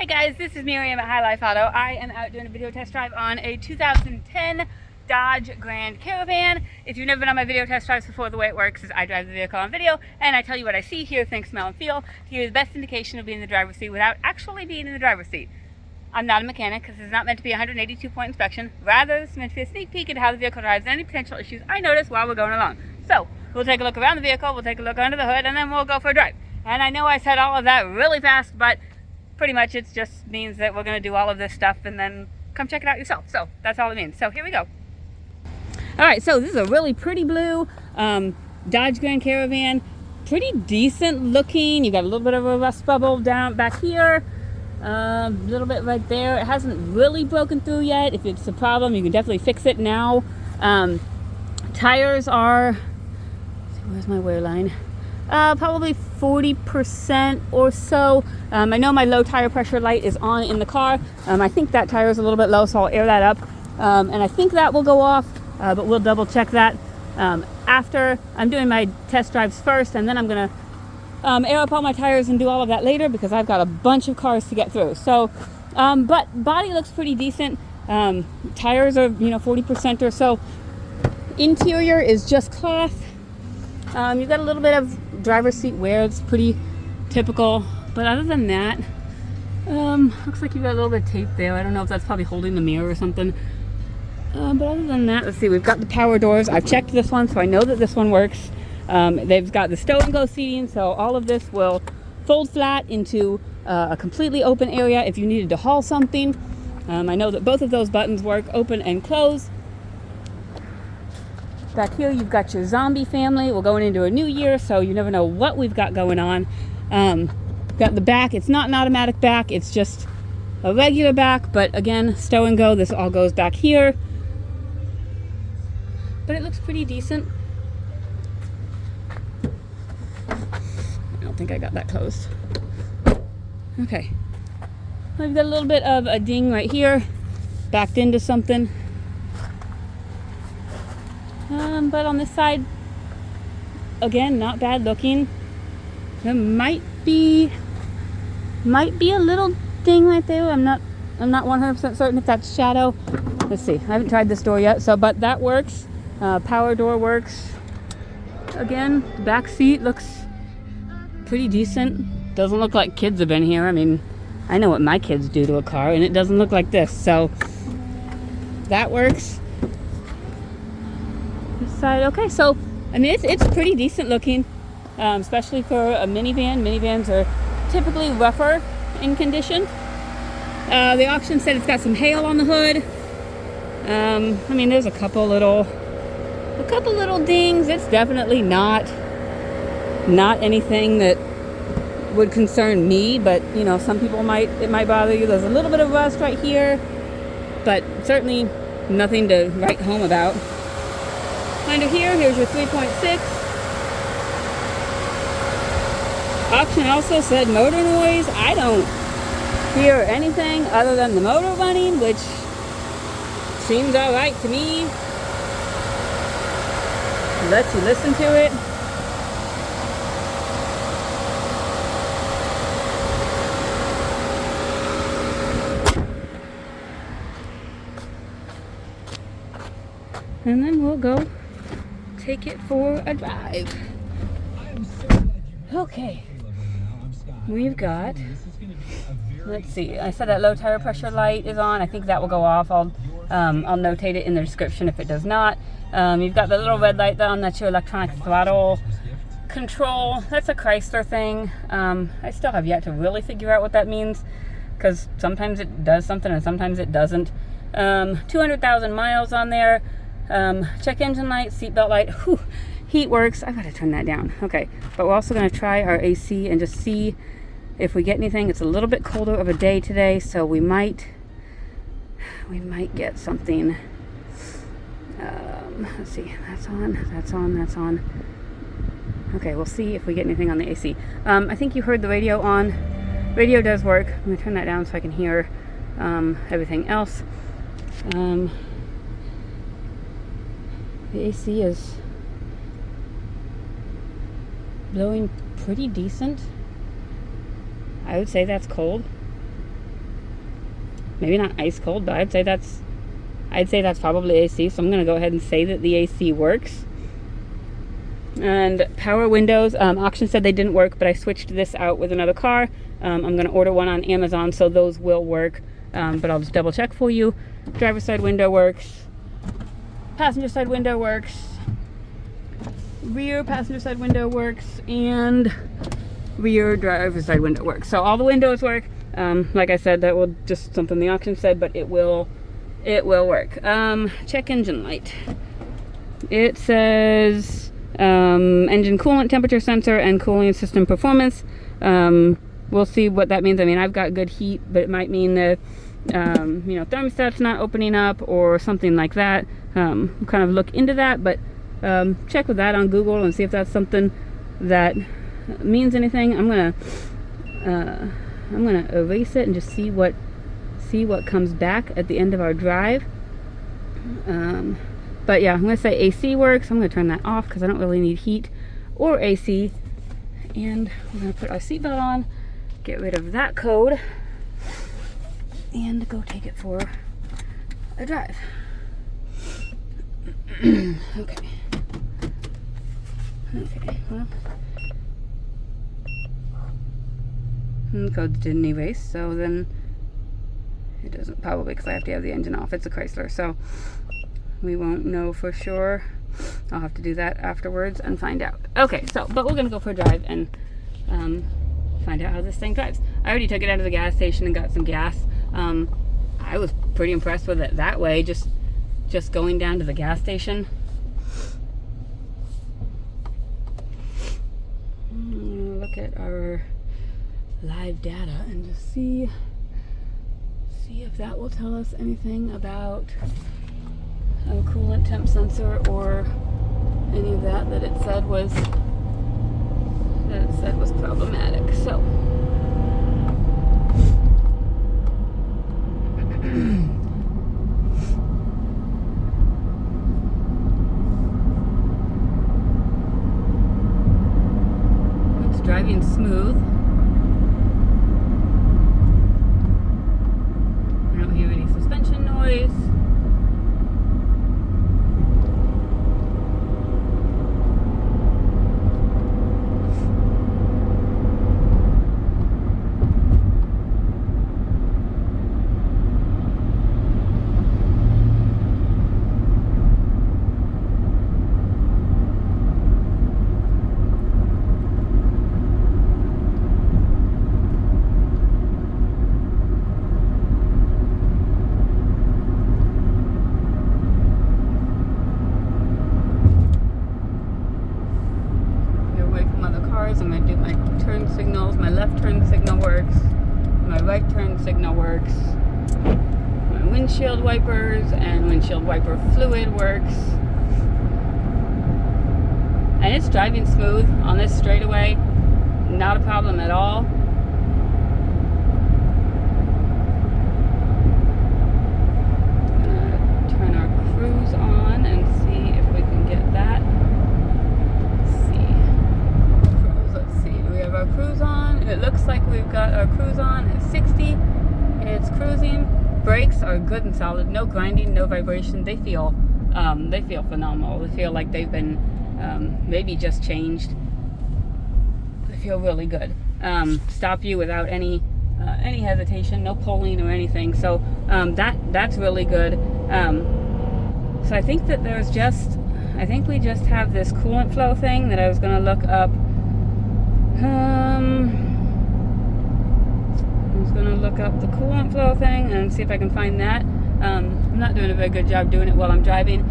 Hey guys, this is Miriam at High Life Auto. I am out doing a video test drive on a 2010 Dodge Grand Caravan. If you've never been on my video test drives before, the way it works is I drive the vehicle on video and I tell you what I see, hear, think, smell, and feel to give you the best indication of being in the driver's seat without actually being in the driver's seat. I'm not a mechanic because it's not meant to be a 182-point inspection. Rather, it's meant to be a sneak peek into how the vehicle drives and any potential issues I notice while we're going along. So, we'll take a look around the vehicle, we'll take a look under the hood, and then we'll go for a drive. And I know I said all of that really fast, but pretty much it just means that we're going to do all of this stuff and then come check it out yourself. So that's all it means. So here we go. All right, so this is a really pretty blue Dodge Grand Caravan. Pretty decent looking. You got a little bit of a rust bubble down back here. A little bit right there. It hasn't really broken through yet. If it's a problem, you can definitely fix it now. Tires are, where's my wear line? Probably 40% or so. I know my low tire pressure light is on in the car. I think that tire is a little bit low, so I'll air that up. And I think that will go off, but we'll double check that after. I'm doing my test drives first, and then I'm gonna air up all my tires and do all of that later because I've got a bunch of cars to get through. So, but body looks pretty decent. Tires are, 40% or so. Interior is just cloth. You've got a little bit of driver's seat wear. It's pretty typical, but other than that, looks like you've got a little bit of tape there. I don't know if that's probably holding the mirror or something. But other than that, let's see, we've got the power doors. I've checked this one, so I know that this one works. They've got the Stow and Go seating, so all of this will fold flat into a completely open area if you needed to haul something. I know that both of those buttons work, open and close. Back here, you've got your zombie family. We're going into a new year, so you never know what we've got going on. Got the back. It's not an automatic back. It's just a regular back, but again, Stow and Go. This all goes back here. But it looks pretty decent. I don't think I got that closed. Okay. We've got a little bit of a ding right here. Backed into something. But on this side, again, not bad looking. There might be a little ding right there. I'm not 100% certain if that's shadow. Let's see. I haven't tried this door yet. So, but that works. Power door works. Again, the back seat looks pretty decent. Doesn't look like kids have been here. I mean, I know what my kids do to a car, and it doesn't look like this. So that works. Side. Okay, so I mean it's pretty decent looking, especially for a minivan. Minivans are typically rougher in condition. The auction said it's got some hail on the hood. I mean, there's a couple little dings. It's definitely not anything that would concern me, but some people it might bother you. There's a little bit of rust right here, but certainly nothing to write home about. Under here, here's your 3.6. Auction also said motor noise. I don't hear anything other than the motor running, which seems all right to me. Lets you listen to it. And then we'll go take it for a drive. Okay, we've got, let's see, I said that low tire pressure light is on. I think that will go off. I'll notate it in the description if it does not. You've got the little red light on. That's your electronic throttle control. That's a Chrysler thing. I still have yet to really figure out what that means, because sometimes it does something and sometimes it doesn't. 200,000 miles on there. Check engine light, seatbelt light. Whew, heat works. I've got to turn that down. Okay, but we're also going to try our AC and just see if we get anything. It's a little bit colder of a day today, so we might get something. Let's see. That's on. Okay, we'll see if we get anything on the AC. I think you heard the radio on. Radio does work. I'm going to turn that down so I can hear everything else. The AC is blowing pretty decent. I would say that's cold. maybe not ice cold, but I'd say that's probably AC. So I'm going to go ahead and say that the AC works. And power windows, auction said they didn't work, but I switched this out with another car. I'm going to order one on Amazon, so those will work. But I'll just double check for you. Driver's side window works. Passenger side window works. Rear passenger side window works. And rear driver's side window works. So all the windows work. Like I said, that will just something the auction said, but it will work. Check engine light. It says engine coolant temperature sensor and cooling system performance. We'll see what that means. I mean, I've got good heat, but it might mean that thermostat's not opening up or something like that. Kind of look into that, but check with that on Google and see if that's something that means anything. I'm gonna erase it and just see what comes back at the end of our drive. But yeah, I'm gonna say AC works. I'm gonna turn that off because I don't really need heat or AC. And we're gonna put our seatbelt on, get rid of that code, and go take it for a drive. Okay, well, the codes didn't erase, so then it doesn't, probably because I have to have the engine off. It's a Chrysler, so we won't know for sure. I'll have to do that afterwards and find out. Okay, so, but we're gonna go for a drive and find out how this thing drives. I already took it out of the gas station and got some gas. I was pretty impressed with it that way, just going down to the gas station. Look at our live data and just see if that will tell us anything about a coolant temp sensor or any of that it said was problematic. So it's driving smooth. I don't hear any suspension noise. I'm going to do my turn signals. My left turn signal works. My right turn signal works. My windshield wipers and windshield wiper fluid works. And it's driving smooth on this straightaway. Not a problem at all. I'm going to turn our cruise on and see if we can get that. Our cruise on. It looks like we've got our cruise on at 60. It's cruising. Brakes are good and solid. No grinding, no vibration. They feel phenomenal. They feel like they've been maybe just changed. They feel really good. Stop you without any hesitation, no pulling or anything. So that's really good. So I think that we just have this coolant flow thing that I was going to look up. I was going to look up the coolant flow thing and see if I can find that. I'm not doing a very good job doing it while I'm driving,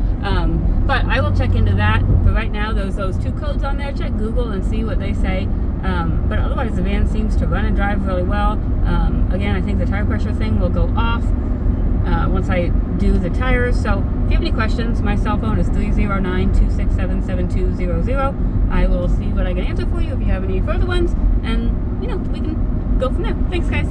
but I will check into that. But right now, those two codes on there, check Google and see what they say. But otherwise, the van seems to run and drive really well. Again, I think the tire pressure thing will go off once I do the tires. So if you have any questions, my cell phone is 309-267-7200. I will see what I can answer for you if you have any further ones, and we can go from there. Thanks, guys.